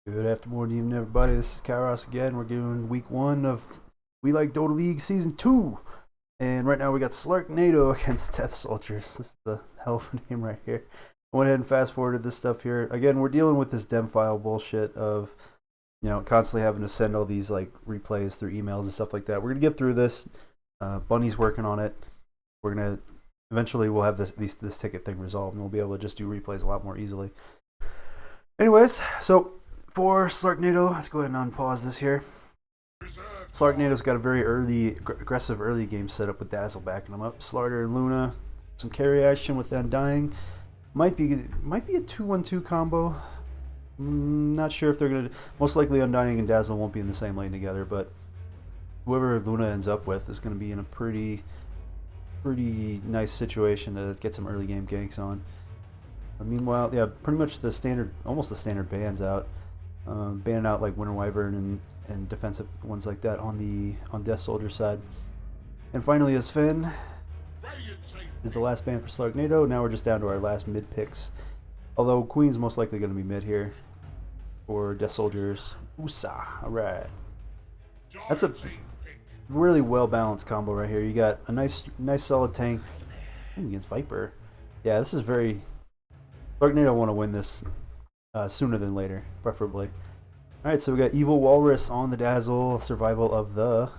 Good afternoon, evening, everybody. This is Kairos again. We're doing week 1 of We Like Dota League Season 2. And right now we got Slarknado against Death Soldiers. This is the hell of a name right here. I went ahead and fast forwarded this stuff here. Again, we're dealing with this dem file bullshit of, constantly having to send all these like replays through emails and stuff like that. We're going to get through this. Bunny's working on it. We're going to, eventually we'll have this ticket thing resolved and we'll be able to just do replays a lot more easily. Anyways, so for Slarknado, let's go ahead and unpause this here. Slarknado's got a very aggressive early game setup with Dazzle backing him up. Slarter and Luna, some carry action with Undying. Might be a 2-1-2 combo. Not sure if they're gonna. Most likely, Undying and Dazzle won't be in the same lane together, but whoever Luna ends up with is going to be in a pretty nice situation to get some early game ganks on. Meanwhile, yeah, pretty much almost the standard bans out. Banning out like Winter Wyvern and defensive ones like that on Death Soldier side. And finally, as Finn is the last ban for Slarknado. Now we're just down to our last mid picks. Although Queen's most likely going to be mid here for Death Soldiers. Usa, alright. That's a really well balanced combo right here. You got a nice solid tank against Viper. Yeah, this is very. Slarknado want to win this sooner than later, preferably. Alright, so we got Evil Walrus on the Dazzle, survival of the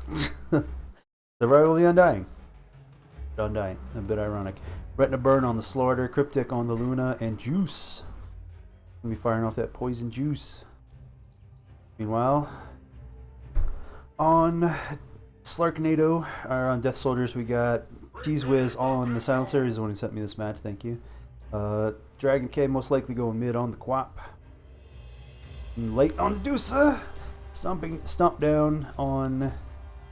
survival of the Undying. Undying, a bit ironic. Retina Burn on the Slaughter, Cryptic on the Luna, and Juice. Gonna be firing off that poison juice. Meanwhile, on Slarknado, or on Death Soldiers, we got Cheese Whiz on the Silencer. He's the one who sent me this match, thank you. Dragon K most likely going mid on the Quap. And late on the Deusa. Stomp down on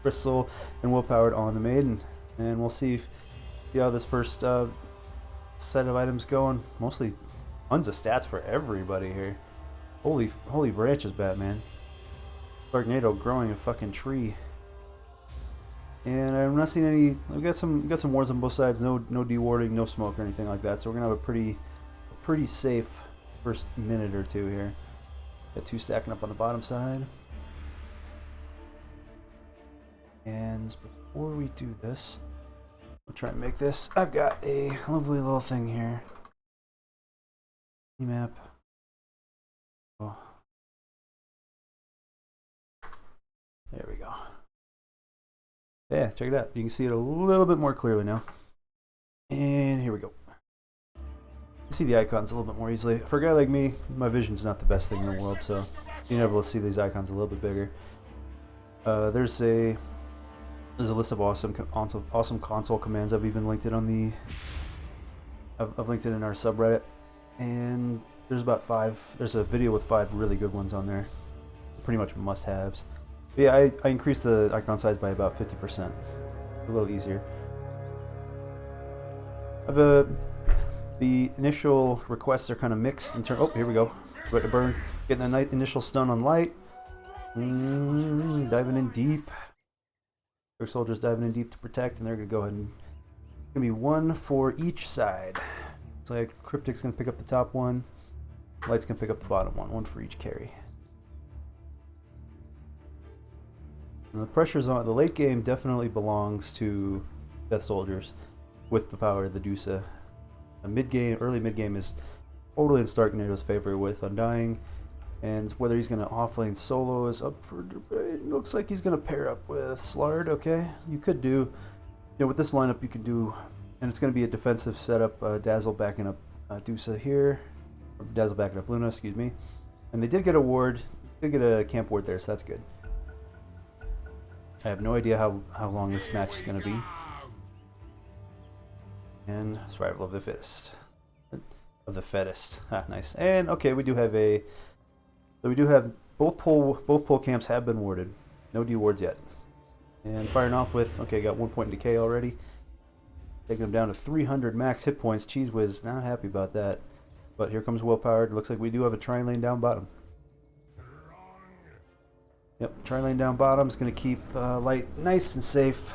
Crystal and Willpowered on the Maiden. And we'll see how this first set of items going. Mostly tons of stats for everybody here. Holy branches, Batman. Slarknado growing a fucking tree. And I'm not seeing any. We got some wards on both sides. No dewarding, no smoke or anything like that. So we're gonna have a pretty safe first minute or two here. Got 2 stacking up on the bottom side. And before we do this, I'll try and make this. I've got a lovely little thing here. Map. Oh. There we go. Yeah, check it out. You can see it a little bit more clearly now. And here we go. You can see the icons a little bit more easily. For a guy like me, my vision's not the best thing in the world, so being able to see these icons a little bit bigger. There's a list of awesome console commands. I've even linked it on the. I've linked it in our subreddit, and there's about 5. There's a video with 5 really good ones on there. Pretty much must-haves. But yeah, I increased the icon size by about 50%. A little easier. The initial requests are kind of mixed in terms. Oh, here we go. Ready to burn. Getting a nice initial stun on light. Diving in deep. Their soldiers diving in deep to protect, and they're gonna go ahead and. It's gonna be 1 for each side. So like Cryptic's gonna pick up the top one. Light's gonna pick up the bottom one. 1 for each carry. And the pressure's on. The late game definitely belongs to Death Soldiers with the power of the Deusa. Early mid game is totally in Slarknado's favor with Undying, and whether he's going to offlane solo is up for debate. It looks like he's going to pair up with Slard. Okay, you could do, with this lineup you could do, and it's going to be a defensive setup. Dazzle backing up Deusa here, or Dazzle backing up Luna, excuse me, and they did get a ward, did get a camp ward there, so that's good. I have no idea how long this match is going to be. And survival of the fittest. Of the fittest. Ah, nice. And okay, we do have both pole camps have been warded. No dewards yet. And firing off with, okay, got 1 point in decay already. Taking him down to 300 max hit points. Cheese Whiz not happy about that. But here comes Willpowered. Looks like we do have a Trilane down bottom. Yep, Trilane down bottom is going to keep Light nice and safe.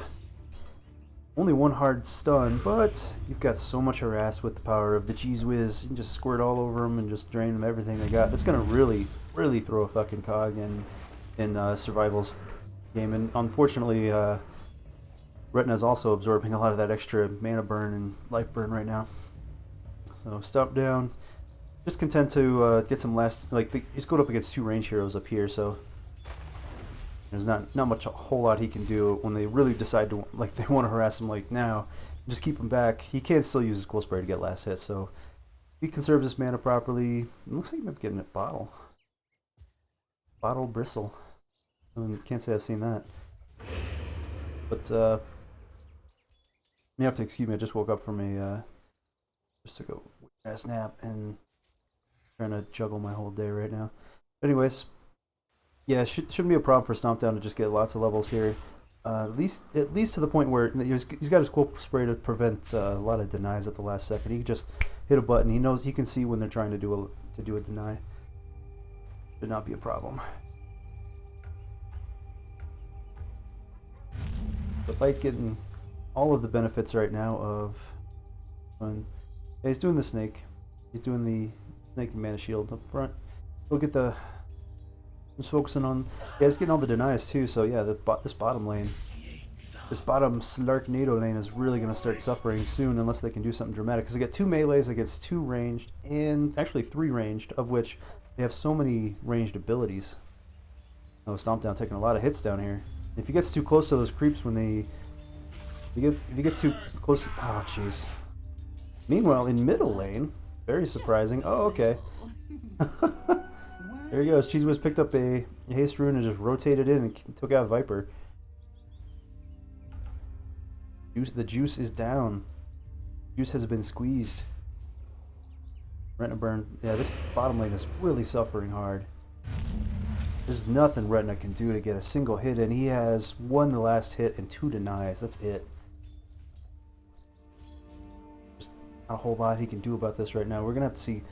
Only one hard stun, but you've got so much harass with the power of the Cheese Whiz. You can just squirt all over them and just drain them everything they got. That's gonna really, really throw a fucking cog in Survival's game. And unfortunately, Retina's also absorbing a lot of that extra mana burn and life burn right now. So stomp down. Just content to get some last, like, he's going up against two range heroes up here, so there's not much, a whole lot he can do when they really decide to, like, they want to harass him like now. Just keep him back. He can still use his cool spray to get last hit, so if he conserves his mana properly, it looks like he might be getting a bottle. Bottle bristle. Can't say I've seen that. But, you have to excuse me, I just woke up from a, just took a ass nap and trying to juggle my whole day right now. But anyways, yeah, shouldn't be a problem for Stomp Down to just get lots of levels here. At least to the point where he's got his cool spray to prevent a lot of denies at the last second. He can just hit a button. He knows, he can see when they're trying to do a deny. Should not be a problem. But like getting all of the benefits right now of when he's doing the snake. He's doing the snake and mana shield up front. Look at the. Just focusing on. Yeah, he's getting all the denies too. So yeah, this bottom lane, this bottom Slarknado lane is really going to start suffering soon unless they can do something dramatic. Because they get two melees against two ranged, and actually three ranged, of which they have so many ranged abilities. Oh, Stomp Down taking a lot of hits down here. If he gets too close to those creeps when they, if he gets too close, oh jeez. Meanwhile, in middle lane, very surprising. Oh, okay. There he goes. Cheese Whiz picked up a haste rune and just rotated in and took out Viper. The juice is down. Juice has been squeezed. Retina burn. Yeah, this bottom lane is really suffering hard. There's nothing Retina can do to get a single hit in. He has one last hit and two denies. That's it. There's not a whole lot he can do about this right now. We're gonna have to see.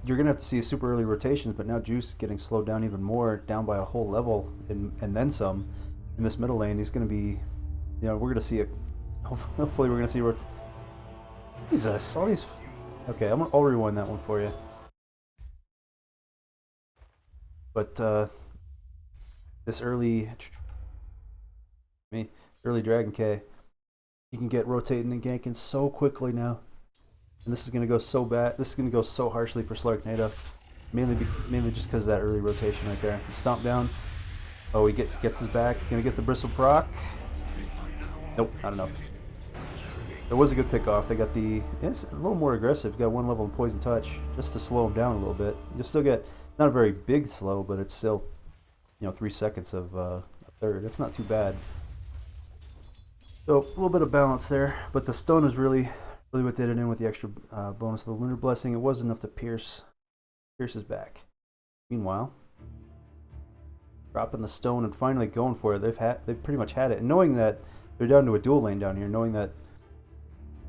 You're gonna have to see super early rotations, but now Juice is getting slowed down even more, down by a whole level, and then some. In this middle lane, he's gonna be. You know, we're gonna see it. Hopefully, we're gonna see. Jesus, all these. Okay, I'll rewind that one for you. But this early Dragon K, you can get rotating and ganking so quickly now, and this is gonna go so bad. This is gonna go so harshly for Slarknado, mainly just because of that early rotation right there. Stomp down. Oh, he gets his back. Gonna get the bristle proc. Nope, not enough. There was a good pick off. They got the. It's a little more aggressive. Got one level of poison touch just to slow him down a little bit. You'll still get. Not a very big slow, but it's still, 3 seconds of a third. That's not too bad. So a little bit of balance there, but the stone is really what did it in with the extra bonus of the Lunar Blessing. It was enough to pierce his back. Meanwhile, dropping the stone and finally going for it. They've pretty much had it, and knowing that they're down to a dual lane down here, knowing that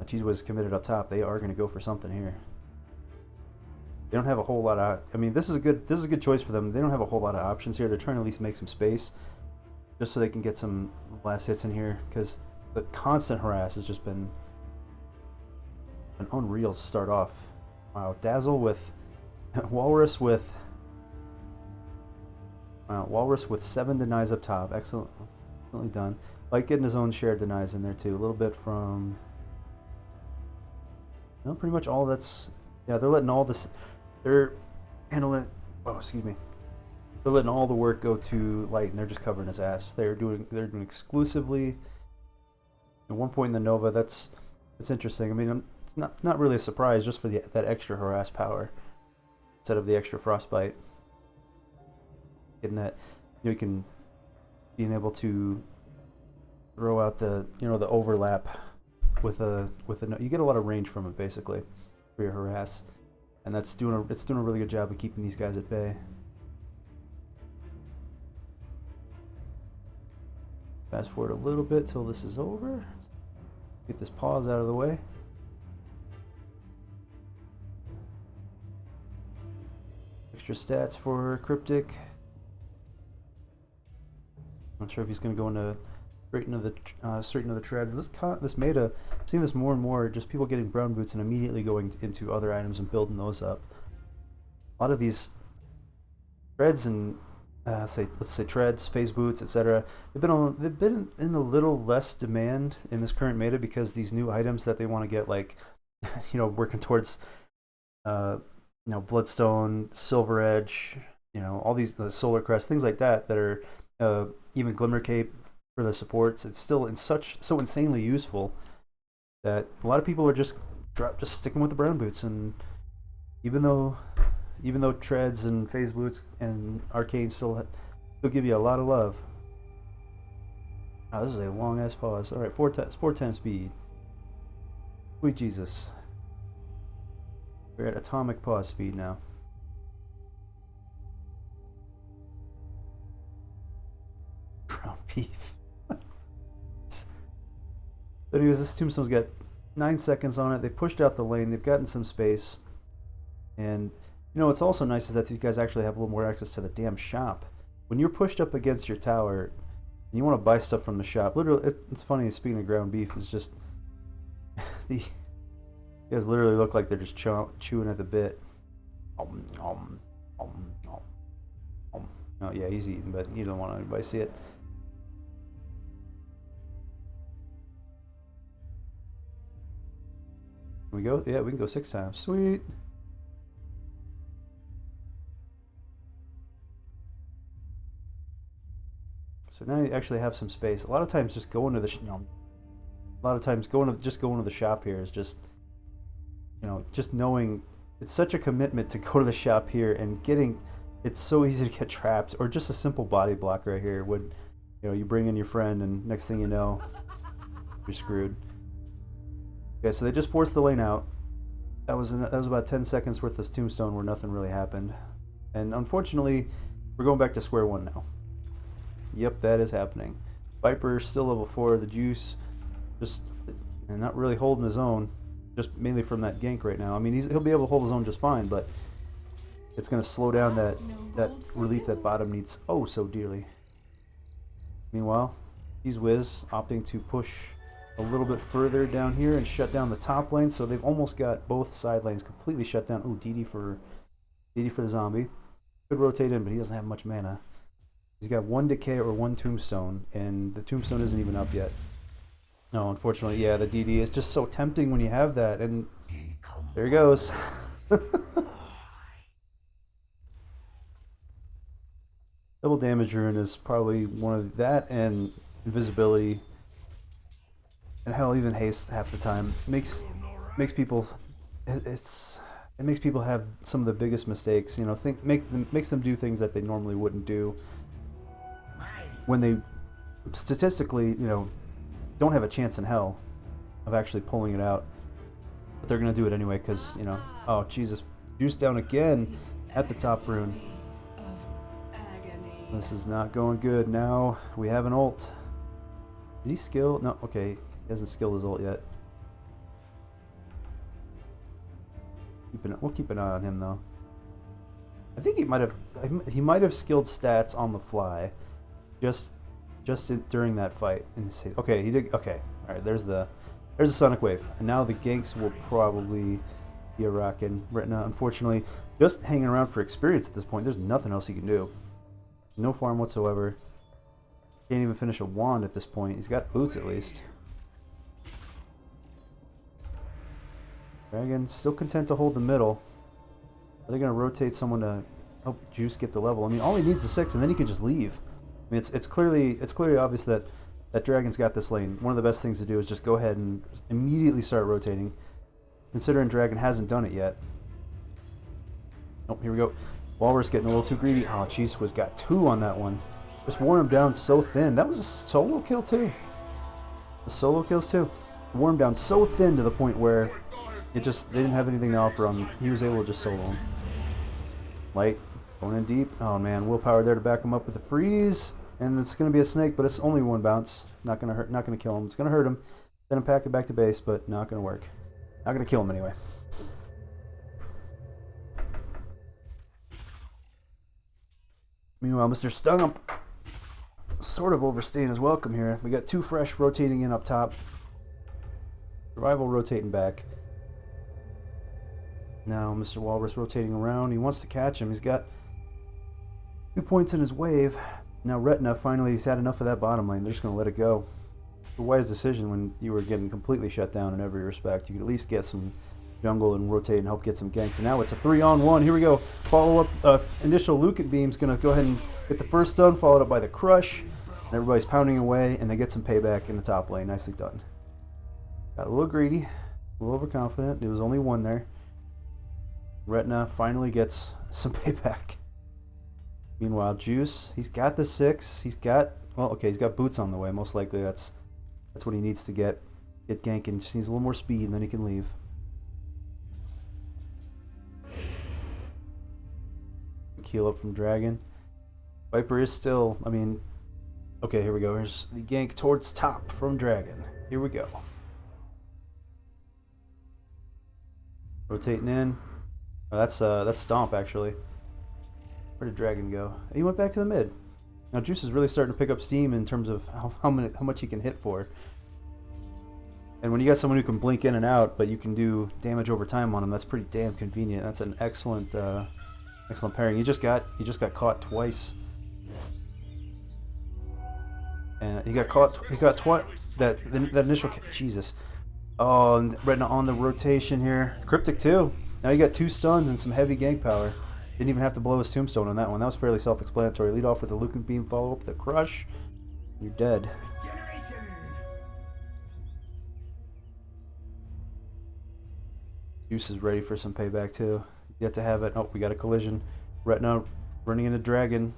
Cheese was committed up top, they are going to go for something here. They don't have a whole lot of. I mean, this is a good choice for them. They don't have a whole lot of options here. They're trying to at least make some space, just so they can get some last hits in here. Because the constant harass has just been an unreal start off. Wow, Dazzle with Walrus with 7 denies up top. Excellently done. Like getting his own shared denies in there too. A little bit from. No, pretty much all that's. Yeah, they're letting all this. They're handling. Oh, excuse me. They're letting all the work go to Light, and they're just covering his ass. They're doing exclusively. At one point in the Nova, that's interesting. I mean, it's not really a surprise, just for that extra harass power instead of the extra frostbite. Getting that, you can being able to throw out the the overlap with a you get a lot of range from it basically for your harass. And it's doing a really good job of keeping these guys at bay. Fast forward a little bit till this is over. Get this pause out of the way. Extra stats for Cryptic. Not sure if he's going to go into straight into the treads. This meta, I'm seeing this more and more. Just people getting brown boots and immediately going into other items and building those up. A lot of these treads and let's say treads, phase boots, etc. They've been in a little less demand in this current meta because these new items that they want to get, like working towards Bloodstone, Silver Edge, all these the Solar Crest, things like that are even Glimmer Cape for the supports. It's still so insanely useful that a lot of people are just sticking with the brown boots. And even though treads and phase boots and arcane still give you a lot of love. Oh, this is a long ass pause. All right, 4 times speed. Sweet Jesus. We're at atomic pause speed now. Ground beef. But anyways, this tombstone's got 9 seconds on it. They pushed out the lane. They've gotten some space. And what's also nice is that these guys actually have a little more access to the damn shop. When you're pushed up against your tower and you want to buy stuff from the shop, literally, it's funny, speaking of ground beef, it's just the guys literally look like they're just chewing at the bit. Oh yeah, he's eating, but he don't want anybody to see it. Can we go? Yeah, we can go 6 times. Sweet. So now you actually have some space. A lot of times, just going to the going to the shop here is just just knowing it's such a commitment to go to the shop here and it's so easy to get trapped, or just a simple body block right here when you bring in your friend and next thing you know you're screwed. Okay, so they just forced the lane out. That was about 10 seconds worth of tombstone where nothing really happened, and unfortunately we're going back to square one now. Yep, that is happening. Viper still level 4. The Juice and not really holding his own, just mainly from that gank right now. I mean, he'll be able to hold his own just fine, but it's going to slow down that relief that bottom needs oh so dearly. Meanwhile, he's Wiz opting to push a little bit further down here and shut down the top lane, so they've almost got both side lanes completely shut down. Ooh, DD for the zombie. Could rotate in, but he doesn't have much mana. He's got 1 decay or 1 tombstone, and the tombstone isn't even up yet. No, unfortunately, yeah, the DD is just so tempting when you have that, and there he goes. Double damage rune is probably one of that, and invisibility, and hell, even haste half the time makes people it makes people have some of the biggest mistakes. Makes them do things that they normally wouldn't do when they statistically don't have a chance in hell of actually pulling it out, but they're gonna do it anyway because oh Jesus, Juice down again at the top rune. This is not going good. Now we have an ult. Did he skill? No, okay, he hasn't skilled his ult yet. We'll keep an eye on him though. I think he might have skilled stats on the fly just during that fight. And okay, he did. Okay, all right. There's the Sonic Wave, and now the ganks will probably be a rockin' right now. Unfortunately, just hanging around for experience at this point. There's nothing else he can do. No farm whatsoever. Can't even finish a wand at this point. He's got boots at least. Dragon still content to hold the middle. Are they gonna rotate someone to help Juice get the level? I mean, all he needs is 6, and then he can just leave. I mean, it's clearly obvious that Dragon's got this lane. One of the best things to do is just go ahead and immediately start rotating, considering Dragon hasn't done it yet. Oh, here we go. Walrus getting a little too greedy. Oh, jeez, was got 2 on that one. Just wore him down so thin. That was a solo kill too. The solo kills too. Wore him down so thin to the point where they didn't have anything to offer him. He was able to just solo him. Light going in deep. Oh man, willpower there to back him up with a freeze. And it's going to be a snake, but it's only 1 bounce. Not going to hurt. Not going to kill him. It's going to hurt him. Then pack it back to base, but not going to work. Not going to kill him anyway. Meanwhile, Mr. sort of overstaying his welcome here. We got 2 fresh rotating in up top. Survival rotating back. Now Mr. Walrus rotating around. He wants to catch him. He's got 2 points in his wave. Now Retina finally has had enough of that bottom lane. They're just going to let it go. A wise decision when you were getting completely shut down in every respect. You could at least get some jungle and rotate and help get some ganks. And now it's a 3-on-1. Here we go. Follow up. Initial Lucan Beam's going to go ahead and get the first stun, followed up by the crush. And everybody's pounding away, and they get some payback in the top lane. Nicely done. Got a little greedy, a little overconfident. There was only 1 there. Retina finally gets some payback. Meanwhile, Juice, he's got the 6. He's got, well, okay, he's got boots on the way. Most likely that's what he needs to get ganking. Just needs a little more speed, and then he can leave. Heal up from Dragon. Viper is still, I mean, okay, here we go. Here's the gank towards top from Dragon. Here we go. Rotating in. Oh, that's Stomp, actually. Where did Dragon go? He went back to the mid. Now Juice is really starting to pick up steam in terms of how much he can hit for. And when you got someone who can blink in and out, but you can do damage over time on him, that's pretty damn convenient. That's an excellent excellent pairing. He just got caught twice. And he got caught. He got twice. That initial. Jesus. Oh, and Retina on the rotation here. Cryptic too. Now you got 2 stuns and some heavy gank power. Didn't even have to blow his tombstone on that one. That was fairly self-explanatory. Lead off with a Lucan Beam, follow up with a crush. You're dead. Juice is ready for some payback too. Yet to have it. Oh, we got a collision. Retina running into Dragon.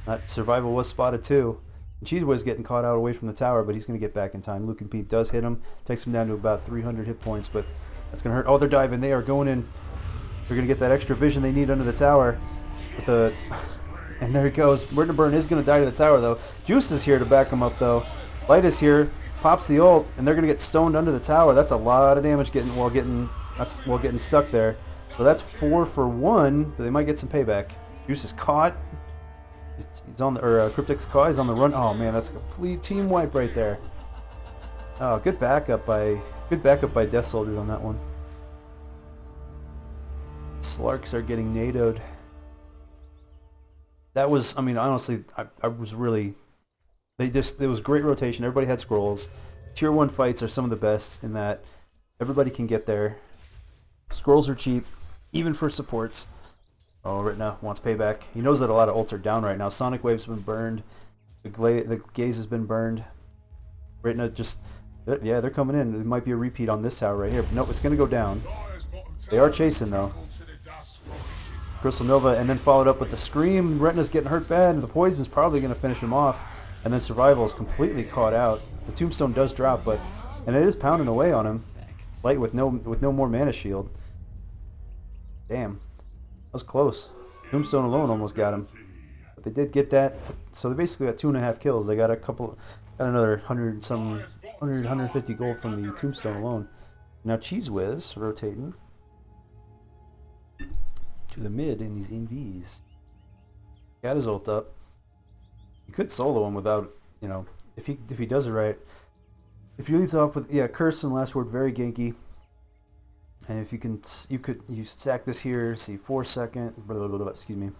That survival was spotted too. And Cheeseways getting caught out away from the tower, but he's going to get back in time. Lucan Beam does hit him. Takes him down to about 300 hit points, but that's going to hurt. Oh, they're diving. They are going in. They're going to get that extra vision they need under the tower. With the, and there he goes. Murder Burn is going to die to the tower, though. Juice is here to back him up, though. Light is here. Pops the ult, and they're going to get stoned under the tower. That's a lot of damage while getting stuck there. So that's 4 for 1, but they might get some payback. Juice is caught. He's on the, or Cryptic's caught. He's on the run. Oh man, that's a complete team wipe right there. Oh, good backup by Death Soldiers on that one. Slarks are getting nadoed. That was, I mean, honestly, I was really. There was great rotation. Everybody had scrolls. Tier 1 fights are some of the best in that everybody can get there. Scrolls are cheap, even for supports. Oh, Retina wants payback. He knows that a lot of ults are down right now. Sonic Wave's been burned. The Gaze has been burned. Retina just, yeah, they're coming in. It might be a repeat on this tower right here. But nope, it's going to go down. They are chasing, though. Crystal Nova, and then followed up with the Scream. Retina's getting hurt bad. The Poison's probably going to finish him off. And then Survival is completely caught out. The Tombstone does drop, but, and it is pounding away on him. Light with no more mana shield. Damn. That was close. Tombstone alone almost got him. But they did get that. So they basically got 2.5 kills. They got another 150 gold from the Tombstone alone. Now Cheese Whiz rotating to the mid in these NVs. Got his ult up. You could solo him without, you know, if he does it right. If he leads off with, yeah, Curse and Last Word, very ganky. And if you stack this here, see 4 seconds, excuse me.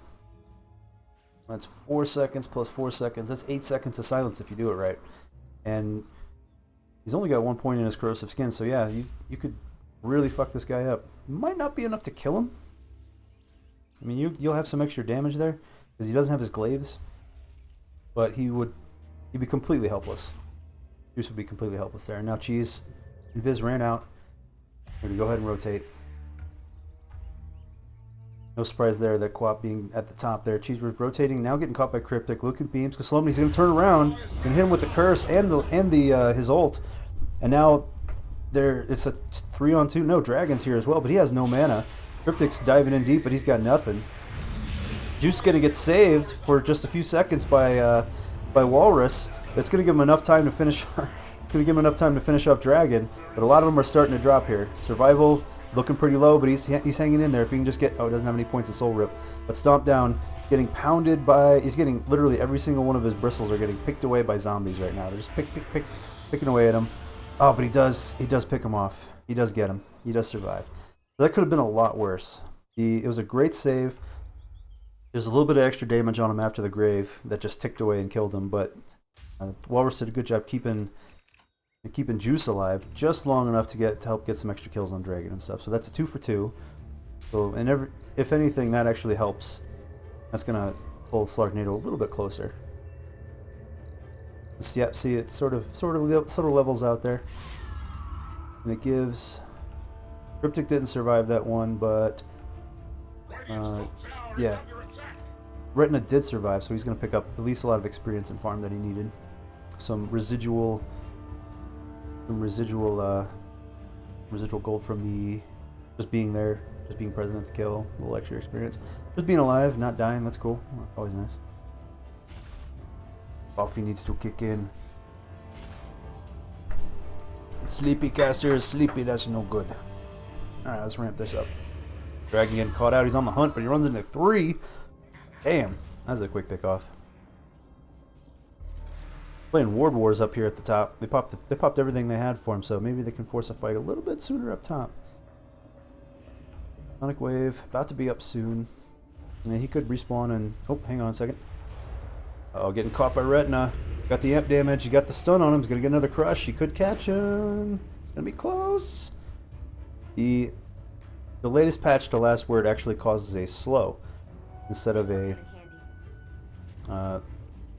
That's 4 seconds plus 4 seconds. That's 8 seconds of silence if you do it right. And he's only got 1 point in his corrosive skin, so yeah, you could really fuck this guy up. Might not be enough to kill him. I mean, you'll have some extra damage there because he doesn't have his glaives, but he'd be completely helpless. Juice would be completely helpless there. And now Cheese and Viz ran out. We're going to go ahead and rotate. No surprise there that Quap being at the top there. Cheese was rotating, now getting caught by Cryptic. Lucan Beams. He's going to turn around and hit him with the Curse and his ult. And now it's a 3-on-2. No, Dragon's here as well, but he has no mana. Cryptic's diving in deep, but he's got nothing. Juice is going to get saved for just a few seconds by Walrus. That's going to give him enough time to finish. It's going to give him enough time to finish off Dragon, but a lot of them are starting to drop here. Survival looking pretty low, but he's hanging in there. If he can just get, oh, he doesn't have any points of Soul Rip, but Stomp Down, getting pounded by, he's getting literally every single one of his bristles are getting picked away by zombies right now. They're just picking away at him. Oh, but he does pick him off. He does get him. He does survive. So that could have been a lot worse. It was a great save. There's a little bit of extra damage on him after the grave that just ticked away and killed him, but Walrus did a good job keeping Juice alive just long enough to help get some extra kills on Dragon and stuff. So that's a 2 for 2. So and if anything, that actually helps. That's gonna pull Slarknado a little bit closer. Yep, see it sort of levels out there, and it gives. Cryptic didn't survive that one, but yeah, Retina did survive, so he's gonna pick up at least a lot of experience and farm that he needed. Some residual gold from the just being there, just being present at the kill, a little extra experience. Just being alive, not dying, that's cool. That's always nice. Coffee needs to kick in. Sleepy caster is sleepy, that's no good. Alright, let's ramp this up. Dragon getting caught out, he's on the hunt, but he runs into 3. Damn, that's a quick pick off. Playing Ward Wars up here at the top. They popped everything they had for him, so maybe they can force a fight a little bit sooner up top. Sonic Wave, about to be up soon. Yeah, he could respawn and... Oh, hang on a second. Oh, getting caught by Retina. He's got the amp damage, he got the stun on him, he's gonna get another crush, he could catch him. It's gonna be close. The latest patch to Last Word actually causes a slow instead of a...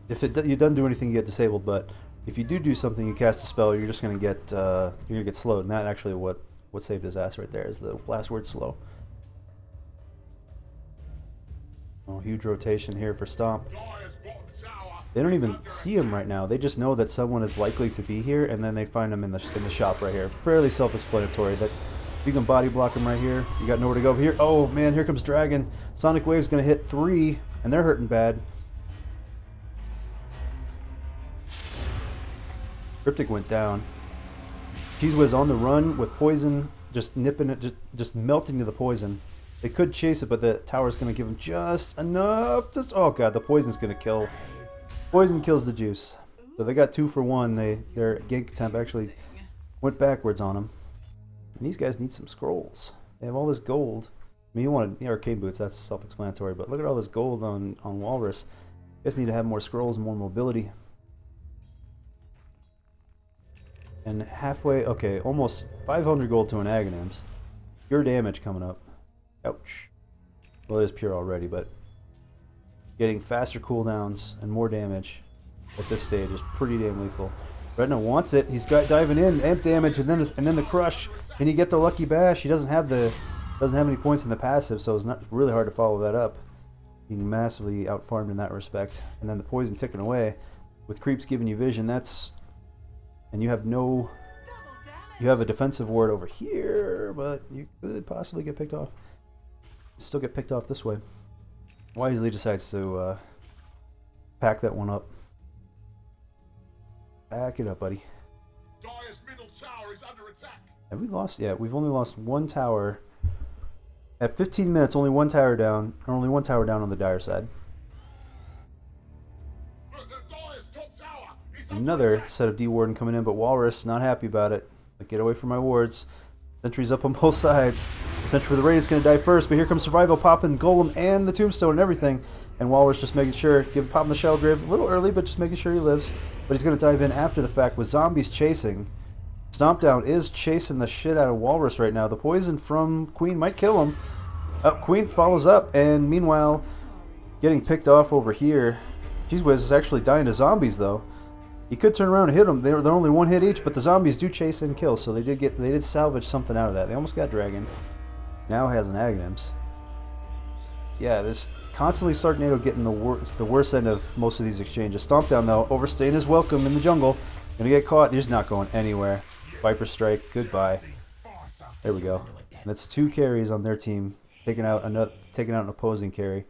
if you don't do anything, you get disabled, but if you do something, you cast a spell, you're just gonna get slowed, and that actually what saved his ass right there is the Last Word slow. Oh, huge rotation here for Stomp. They don't even see him right now. They just know that someone is likely to be here, and then they find him in the shop right here. Fairly self-explanatory that you can body block him right here. You got nowhere to go here. Oh man, here comes Dragon. Sonic Wave's gonna hit 3, and they're hurting bad. Cryptic went down. Cheese Whiz on the run with poison, just nipping it, just melting to the poison. They could chase it, but the tower's going to give them just enough. Oh god, the poison's going to kill. Poison kills the juice. So they got 2 for 1. Their gank attempt actually went backwards on them. And these guys need some scrolls. They have all this gold. I mean, you wanted the arcane boots, that's self-explanatory, but look at all this gold on Walrus. You guys need to have more scrolls and more mobility. And halfway, okay, almost 500 gold to an Aghanims. Pure damage coming up. Ouch. Well, it is pure already, but getting faster cooldowns and more damage at this stage is pretty damn lethal. Retina wants it. He's got diving in, amp damage, and then the crush. Can he get the lucky bash? He doesn't have any points in the passive, so it's not really hard to follow that up. Being massively outfarmed in that respect, and then the poison ticking away with creeps giving you vision. And you have a defensive ward over here, but you could possibly get picked off. Still get picked off this way. Wisely decides to pack that one up. Pack it up, buddy. Dire's middle tower is under attack. Have we lost? Yeah, we've only lost 1 tower. At 15 minutes, only 1 tower down, or only 1 tower down on the Dire side. Dire's top tower is Another set of D Warden coming in, but Walrus not happy about it. Like, get away from my wards. Sentry's up on both sides. The Sentry for the Radiant's going to die first, but here comes Survival popping Golem and the Tombstone and everything. And Walrus just making sure, popping the Shadow Grave a little early, but just making sure he lives. But he's going to dive in after the fact with zombies chasing. Stomp Down is chasing the shit out of Walrus right now. The poison from Queen might kill him. Queen follows up, and meanwhile, getting picked off over here. Cheese Whiz is actually dying to zombies, though. He could turn around and hit them. They're only 1 hit each, but the zombies do chase and kill, so they did salvage something out of that. They almost got Dragon. Now has an Aghanims. Yeah, this constantly Slarknado getting the worst end of most of these exchanges. Stomp Down though, overstaying his welcome in the jungle. Gonna get caught. He's not going anywhere. Viper Strike. Goodbye. There we go. And that's 2 carries on their team, taking out an opposing carry.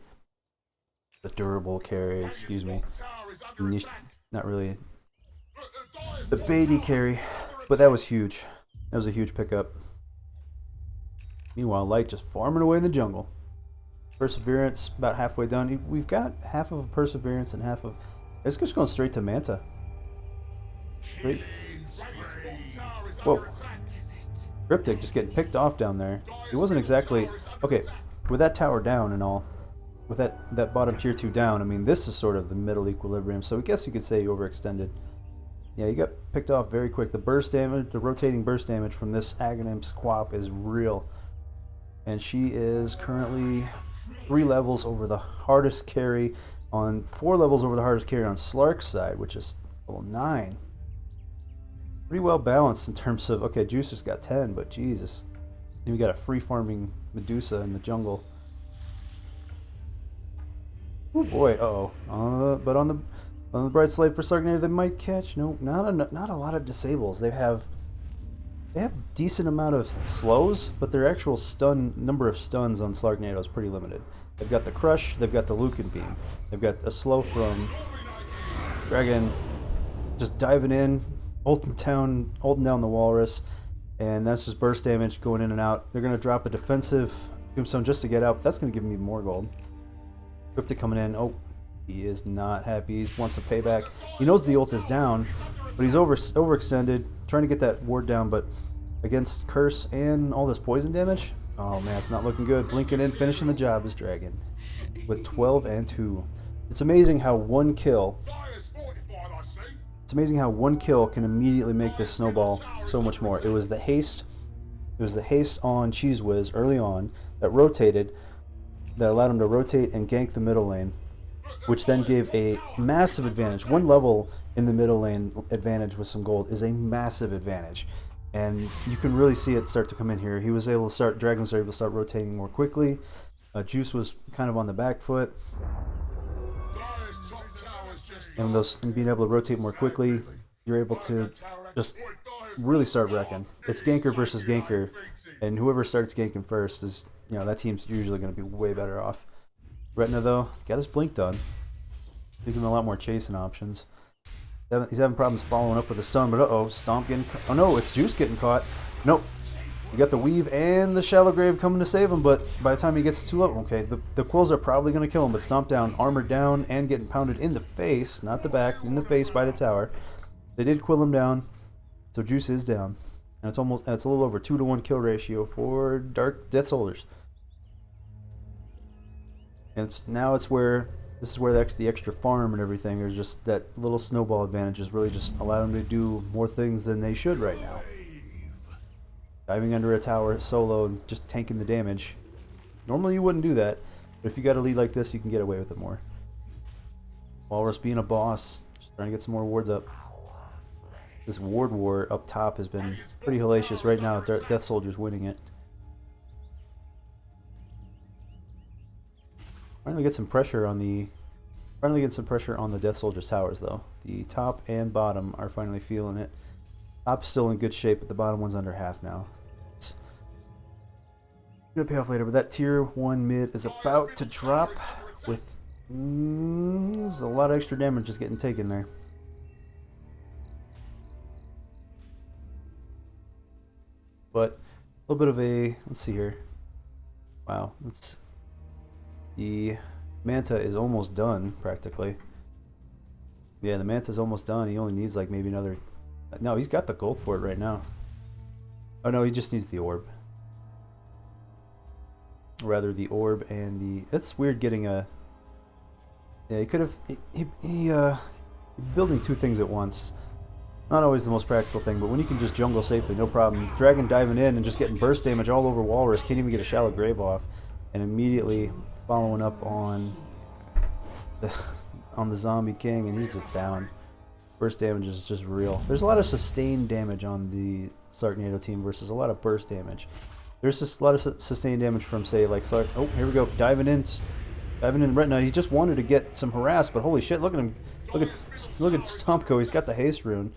The durable carry. Excuse me. Not really. The baity carry, but that was huge. That was a huge pickup. Meanwhile, Light just farming away in the jungle. Perseverance about halfway done. We've got half of Perseverance and half of... It's just going straight to Manta. Straight. Whoa. Cryptic just getting picked off down there. It wasn't exactly... Okay, with that tower down and all, with that bottom tier 2 down, I mean, this is sort of the middle equilibrium, so I guess you could say you overextended. Yeah, you got picked off very quick. The burst damage, the rotating burst damage from this Aghanim's Quap is real. And she is currently 3 levels over the hardest carry on... 4 levels over the hardest carry on Slark's side, which is level 9. Pretty well balanced in terms of... Okay, Juicer's got 10, but Jesus. And we got a free farming Medusa in the jungle. Oh boy, uh-oh. But on the bright side for Slarknado, they might catch... No, not a lot of disables. They have decent amount of slows, but their actual number of stuns on Slarknado is pretty limited. They've got the Crush, they've got the Lucan Beam. They've got a slow from Dragon just diving in, holding down the Walrus, and that's just burst damage going in and out. They're going to drop a defensive Tombstone just to get out, but that's going to give me more gold. Cryptic coming in. Oh, he is not happy. He wants to pay back. He knows the ult is down, but he's overextended, trying to get that ward down, but against Curse and all this poison damage, oh man, it's not looking good. Blinking in, finishing the job is Dragon with 12 and 2. It's amazing how one kill can immediately make this snowball so much more. It was the haste on Cheese Whiz early on that allowed him to rotate and gank the middle lane, which then gave a massive advantage. 1 level in the middle lane advantage with some gold is a massive advantage. And you can really see it start to come in here. Dragon was able to start rotating more quickly. Juice was kind of on the back foot. And being able to rotate more quickly, you're able to just really start wrecking. It's ganker versus ganker, and whoever starts ganking first is, that team's usually going to be way better off. Retina, though, got his blink done. Gives him a lot more chasing options. He's having problems following up with a stun, but uh-oh, Stomp getting... Oh no, it's Juice getting caught. Nope. You got the Weave and the Shallow Grave coming to save him, but by the time he gets too low... Okay, the Quills are probably going to kill him, but Stomp down, armored down, and getting pounded in the face, not the back, in the face by the tower. They did quill him down, so Juice is down. And it's a little over 2-to-1 kill ratio for Death Soldiers. And this is where the extra farm and everything, or just that little snowball advantage is really just allowing them to do more things than they should right now. Diving under a tower solo and just tanking the damage. Normally you wouldn't do that, but if you got a lead like this, you can get away with it more. Walrus being a boss, just trying to get some more wards up. This ward war up top has been pretty hellacious. Right now, Death Soldier's winning it. Finally get some pressure on the Death Soldier's towers, though. The top and bottom are finally feeling it. Top's still in good shape, but the bottom one's under half now. It's gonna pay off later, but that tier 1 mid is about to drop with there's a lot of extra damage just getting taken there. But a little bit of a, let's see here. Wow, the Manta is almost done, practically. Yeah, the Manta's almost done. He only needs like maybe another... No, he's got the gold for it right now. Oh no, he just needs the orb. Rather, the orb and the... It's weird getting a... Yeah, he could have... building 2 things at once. Not always the most practical thing, but when you can just jungle safely, no problem. Dragon diving in and just getting burst damage all over Walrus. Can't even get a Shallow Grave off. And immediately following up on the Zombie King, and he's just down. Burst damage is just real. There's a lot of sustained damage on the Slarknado team versus a lot of burst damage. There's just a lot of sustained damage from, say, like Slark. Oh, here we go, diving in Retina. He just wanted to get some harass, but holy shit, look at him. Look at Stompko. He's got the haste rune.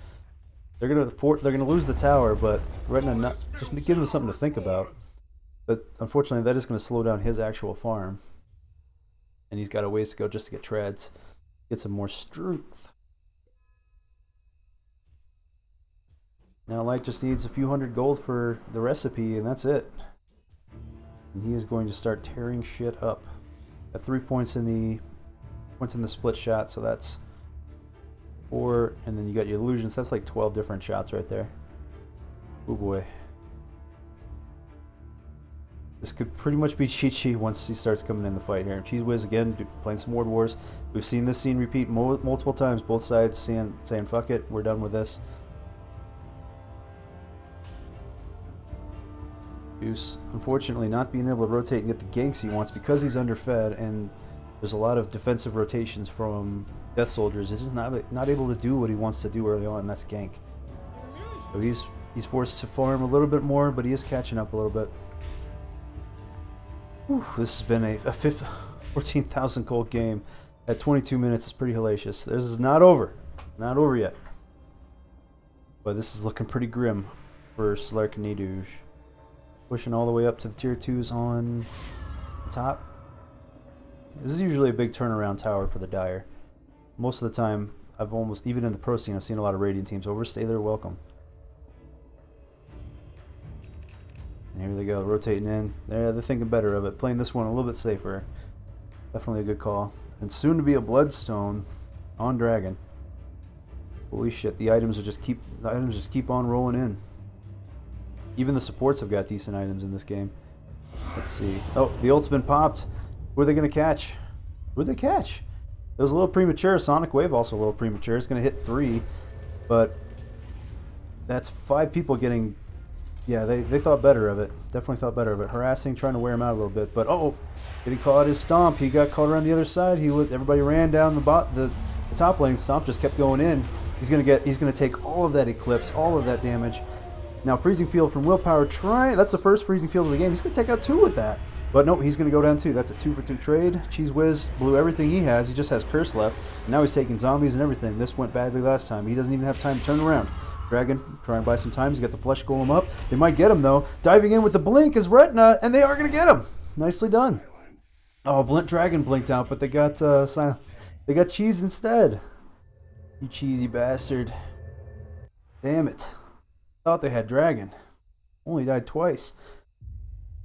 They're gonna lose the tower, but Retina just give him something to think about. But unfortunately, that is going to slow down his actual farm. And he's got a ways to go just to get treads. Get some more strength. Now Light just needs a few hundred gold for the recipe, and that's it. And he is going to start tearing shit up. Got 3 points in the split shot, so that's 4, and then you got your illusions. That's like 12 different shots right there. Oh boy. This could pretty much be Chi-Chi once he starts coming in the fight here. Cheese Whiz again, playing some Ward Wars. We've seen this scene repeat multiple times. Both sides saying fuck it, we're done with this. Juice, unfortunately, not being able to rotate and get the ganks he wants because he's underfed, and there's a lot of defensive rotations from Death Soldiers. He's just not able to do what he wants to do early on, and that's gank. So he's forced to farm a little bit more, but he is catching up a little bit. Whew, this has been a 14,000 gold game at 22 minutes. It's pretty hellacious. This is not over. Not over yet. But this is looking pretty grim for Slarknado. Pushing all the way up to the tier 2s on the top. This is usually a big turnaround tower for the Dire. Most of the time, even in the pro scene, I've seen a lot of Radiant teams overstay their welcome. And here they go, rotating in. They're thinking better of it. Playing this one a little bit safer. Definitely a good call. And soon to be a Bloodstone on Dragon. Holy shit, the items just keep on rolling in. Even the supports have got decent items in this game. Let's see. Oh, the ult's been popped. Who are they going to catch? Who did they catch? It was a little premature. Sonic Wave also a little premature. It's going to hit 3. But that's 5 people getting... Yeah, they thought better of it. Definitely thought better of it. Harassing, trying to wear him out a little bit. But, getting caught his stomp. He got caught around the other side. Everybody ran down the top lane. Stomp just kept going in. He's gonna take all of that Eclipse, all of that damage. Now Freezing Field from Willpower. That's the first Freezing Field of the game. He's gonna take out 2 with that. But no, he's gonna go down 2. That's a 2-for-2 trade. Cheese Whiz blew everything he has. He just has Curse left. And now he's taking zombies and everything. This went badly last time. He doesn't even have time to turn around. Dragon trying to buy some time. He's got the Flesh Golem up. They might get him though. Diving in with the blink is Retina, and they are gonna get him. Nicely done. Oh, Dragon blinked out, but they got cheese instead. You cheesy bastard. Damn it. Thought they had Dragon. Only died twice.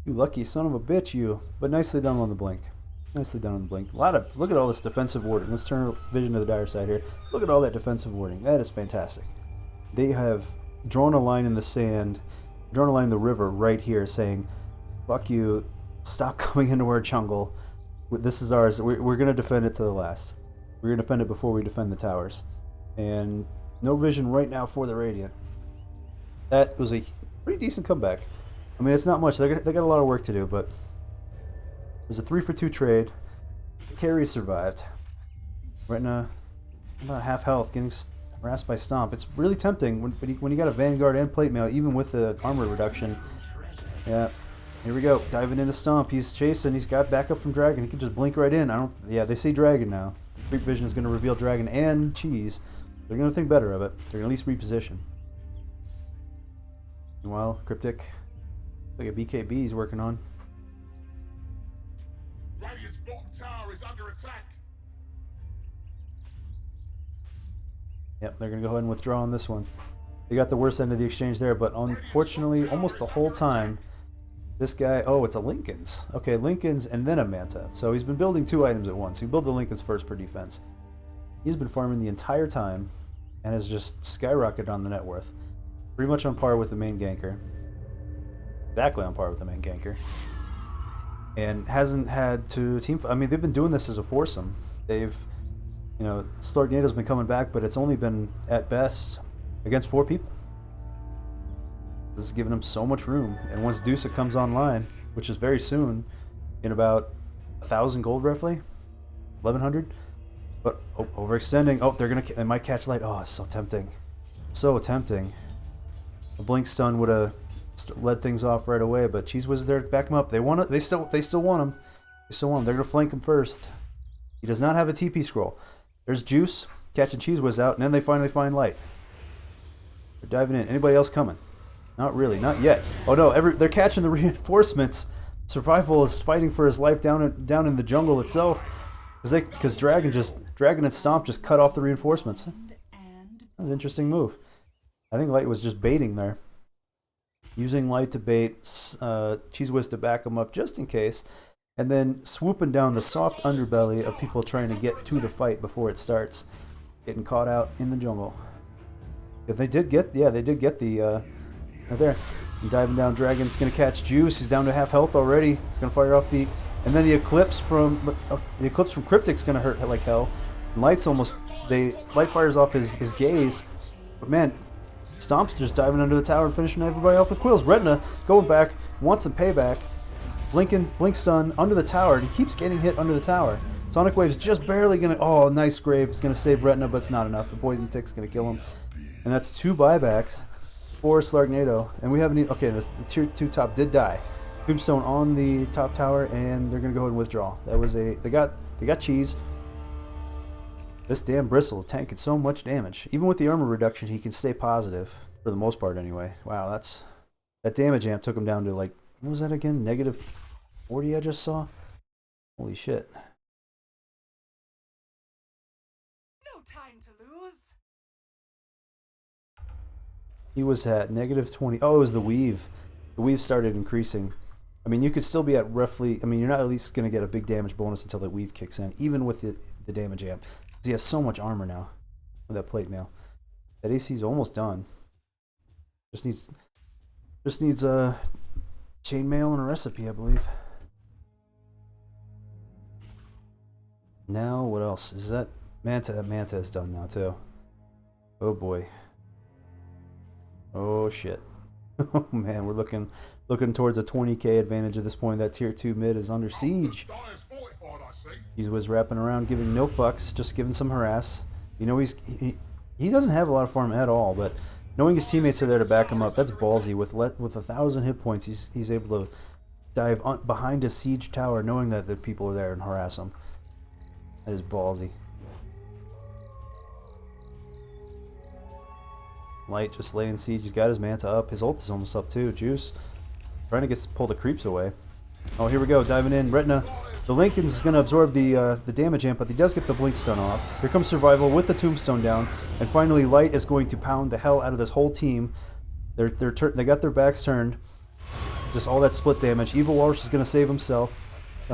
You lucky son of a bitch, you. But nicely done on the blink. Nicely done on the blink. Look at all this defensive warding. Let's turn our vision to the Dire side here. Look at all that defensive warding. That is fantastic. They have drawn a line in the sand, drawn a line in the river right here saying, fuck you, stop coming into our jungle. This is ours. We're going to defend it to the last. We're going to defend it before we defend the towers. And no vision right now for the Radiant. That was a pretty decent comeback. I mean, it's not much. They got a lot of work to do, but there's a 3-for-2 trade. The carry survived. Retina about half health, getting harassed by Stomp. It's really tempting when you got a Vanguard and Plate Mail, even with the armor reduction. Yeah, here we go. Diving into Stomp. He's chasing. He's got backup from Dragon. He can just blink right in. Yeah, they say Dragon now. Creep Vision is going to reveal Dragon and Cheese. They're going to think better of it. They're going to at least reposition. Meanwhile, Cryptic, like a BKB he's working on. Radiant's bottom tower is under attack. Yep, they're going to go ahead and withdraw on this one. They got the worst end of the exchange there, but unfortunately, almost the whole time, this guy... Oh, it's a Lincoln's. Okay, Lincoln's and then a Manta. So he's been building 2 items at once. He built the Lincoln's first for defense. He's been farming the entire time and has just skyrocketed on the net worth. Pretty much on par with the main ganker. Exactly on par with the main ganker. And hasn't had to team... I mean, they've been doing this as a foursome. They've... You know, Slarknado's been coming back, but it's only been, at best, against 4 people. This is giving them so much room. And once Dusa comes online, which is very soon, in about 1,000 gold roughly, 1,100. But overextending. Oh, they might catch light. Oh, it's so tempting, so tempting. A blink stun would have led things off right away, but Cheese Whiz is there to back him up. They want it. They still want him. They still want him. They're gonna flank him first. He does not have a TP scroll. There's Juice catching Cheese Whiz out, and then they finally find light. They're diving in. Anybody else coming? Not really. Not yet. Oh no! They're catching the reinforcements. Survival is fighting for his life down in the jungle itself, because Dragon and Stomp just cut off the reinforcements. That was an interesting move. I think Light was just baiting there. using light to bait, Cheese Whiz to back him up just in case, and then swooping down the soft underbelly of people trying to get to the fight before it starts, getting caught out in the jungle. If they did get, yeah, they did get the right there. And diving down, Dragon's gonna catch Juice. He's down to half health already. He's gonna fire off the, and then the Eclipse from Cryptic's gonna hurt like hell. Light's almost, Light fires off his gaze, but man, Stomp's just diving under the tower and finishing everybody off with quills. Retina going back, wants some payback. Blink stun under the tower, and he keeps getting hit under the tower. Sonic Wave's just barely gonna, oh, nice grave. It's gonna save Retina, but it's not enough. The Poison Tick's gonna kill him. And that's 2 buybacks for Slarknado. And we haven't, okay, the tier 2 top did die. Tombstone on the top tower, and they're gonna go ahead and withdraw. That was they got cheese. This damn Bristle is tanking so much damage. Even with the armor reduction, he can stay positive, for the most part anyway. Wow, that damage amp took him down to like, what was that again? Negative 40 I just saw? Holy shit. No time to lose. He was at negative 20. Oh, it was the weave. The weave started increasing. I mean, you could still be at roughly, I mean, you're not at least going to get a big damage bonus until the weave kicks in, even with the damage amp. He has so much armor now with that plate mail. That AC is almost done. Just needs a chainmail and a recipe, I believe. Now, what else? Is that Manta? That Manta is done now, too. Oh, boy. Oh, shit. Oh, man, we're looking towards a 20k advantage at this point. That tier 2 mid is under siege. He was wrapping around, giving no fucks, just giving some harass. You know, he doesn't have a lot of farm at all, but knowing his teammates are there to back him up, that's ballsy. With 1,000 hit points, he's able to dive behind a siege tower, knowing that the people are there and harass him. That is ballsy. Light just laying siege. He's got his Manta up. His ult is almost up too. Juice trying to pull the creeps away. Oh, here we go. Diving in. Retina. The Lincoln's going to absorb the damage amp, but he does get the blink stun off. Here comes Survival with the tombstone down, and finally Light is going to pound the hell out of this whole team. They got their backs turned. Just all that split damage. Evil Walrus is going to save himself.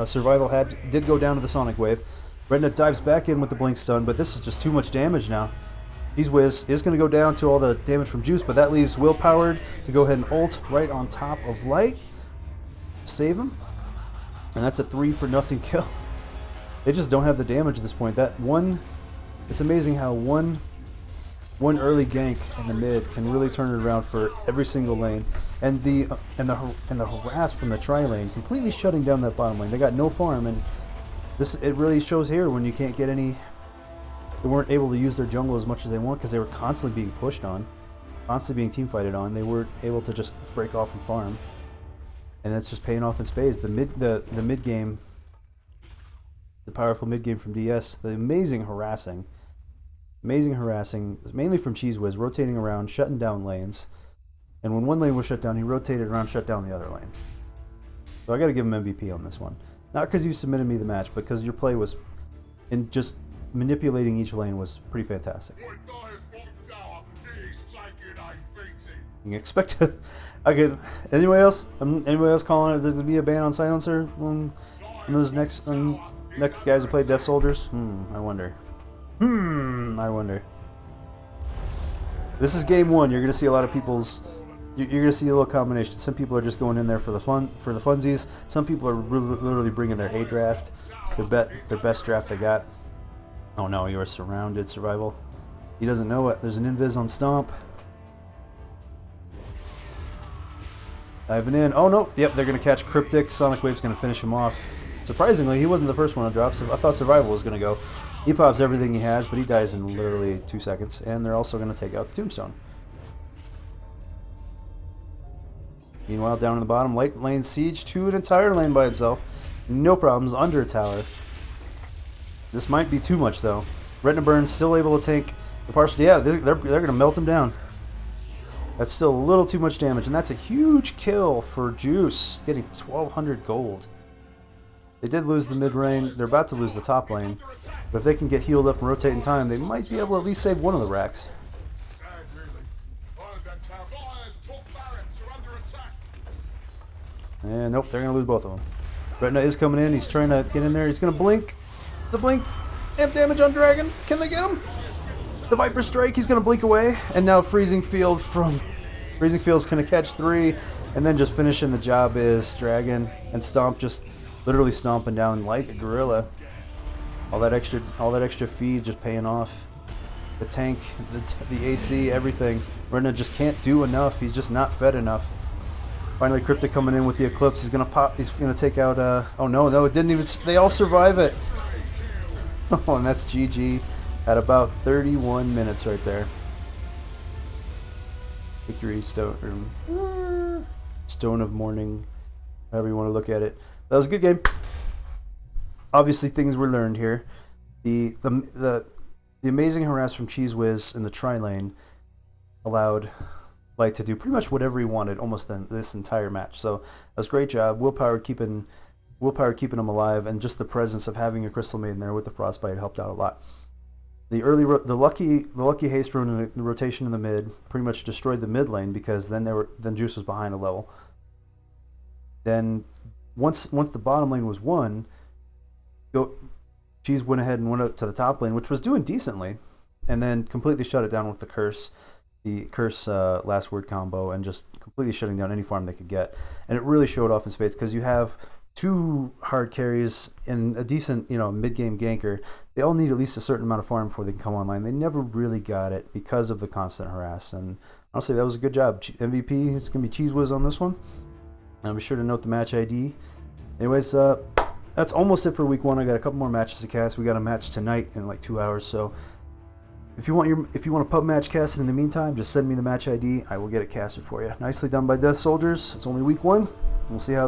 Survival did go down to the Sonic Wave. Retina dives back in with the blink stun, but this is just too much damage now. He's Wiz is going to go down to all the damage from Juice, but that leaves Will Powered to go ahead and ult right on top of Light. Save him. And that's a 3-for-0 kill. They just don't have the damage at this point. It's amazing how one early gank in the mid can really turn it around for every single lane. And the harass from the Trilane completely shutting down that bottom lane. They got no farm, and it really shows here when you can't get any. They weren't able to use their jungle as much as they want because they were constantly being pushed on, constantly being teamfighted on. They weren't able to just break off and farm, and that's just paying off in spades. The mid game, the powerful mid game from DS, the amazing harassing, mainly from Cheese Whiz, rotating around, shutting down lanes, and when one lane was shut down, he rotated around, shut down the other lane. So I got to give him MVP on this one, not because you submitted me the match, but because your play was, in just manipulating each lane was pretty fantastic. You can expect to. Anybody else calling it to be a ban on Silencer on those next guys who play Death Soldiers? I wonder. This is game 1. You're gonna see a lot of people's. You're gonna see a little combination. Some people are just going in there for the funsies. Some people are literally bringing their A draft, their best draft they got. Oh no, you are surrounded, Survival. He doesn't know it. There's an invis on Stomp. Diving in. Oh no, yep, they're going to catch Cryptic. Sonic Wave's going to finish him off. Surprisingly, he wasn't the first one to drop, so I thought Survival was going to go. He pops everything he has, but he dies in literally 2 seconds, and they're also going to take out the Tombstone. Meanwhile, down in the bottom, Light lane siege to an entire lane by himself. No problems, under a tower. This might be too much, though. Retina Burn still able to tank the partial. Yeah, they're going to melt him down. That's still a little too much damage, and that's a huge kill for Juice, getting 1,200 gold. They did lose the mid lane. They're about to lose the top lane. But if they can get healed up and rotate in time, they might be able to at least save one of the racks. And nope, they're going to lose both of them. Retina is coming in. He's trying to get in there. He's going to blink. The blink. Amp damage on Dragon. Can they get him? The Viper Strike. He's going to blink away. And now Freezing Field from... Freezing Field's going to catch 3. And then just finishing the job is Dragon. And Stomp just literally stomping down like a gorilla. All that extra feed just paying off. The tank, the AC, everything. Retina just can't do enough. He's just not fed enough. Finally, Cryptic coming in with the Eclipse. He's gonna pop. He's gonna take out. Oh no, it didn't even. They all survive it. Oh, and that's GG at about 31 minutes right there. Victory Stone, Stone of Mourning, however you want to look at it. That was a good game. Obviously, things were learned here. The amazing harass from Cheese Whiz in the Trilane allowed Light to do pretty much whatever he wanted almost this entire match. So that's a great job. Willpower keeping him alive, and just the presence of having a Crystal Maiden there with the Frostbite helped out a lot. The lucky haste rune and the rotation in the mid pretty much destroyed the mid lane, because then Juice was behind a level. Then once the bottom lane was won, Cheese went ahead and went up to the top lane, which was doing decently, and then completely shut it down with the curse. The curse last word combo, and just completely shutting down any farm they could get. And it really showed off in spades, because you have 2 hard carries and a decent mid-game ganker. They all need at least a certain amount of farm before they can come online. They never really got it because of the constant harass, and honestly that was a good job. MVP is going to be Cheese Whiz on this one. And be sure to note the match ID. Anyways, that's almost it for week 1. I got a couple more matches to cast. We got a match tonight in like 2 hours, so if you want a pub match casted in the meantime, just send me the match ID. I will get it casted for you. Nicely done by Death Soldiers. It's only week 1. We'll see how this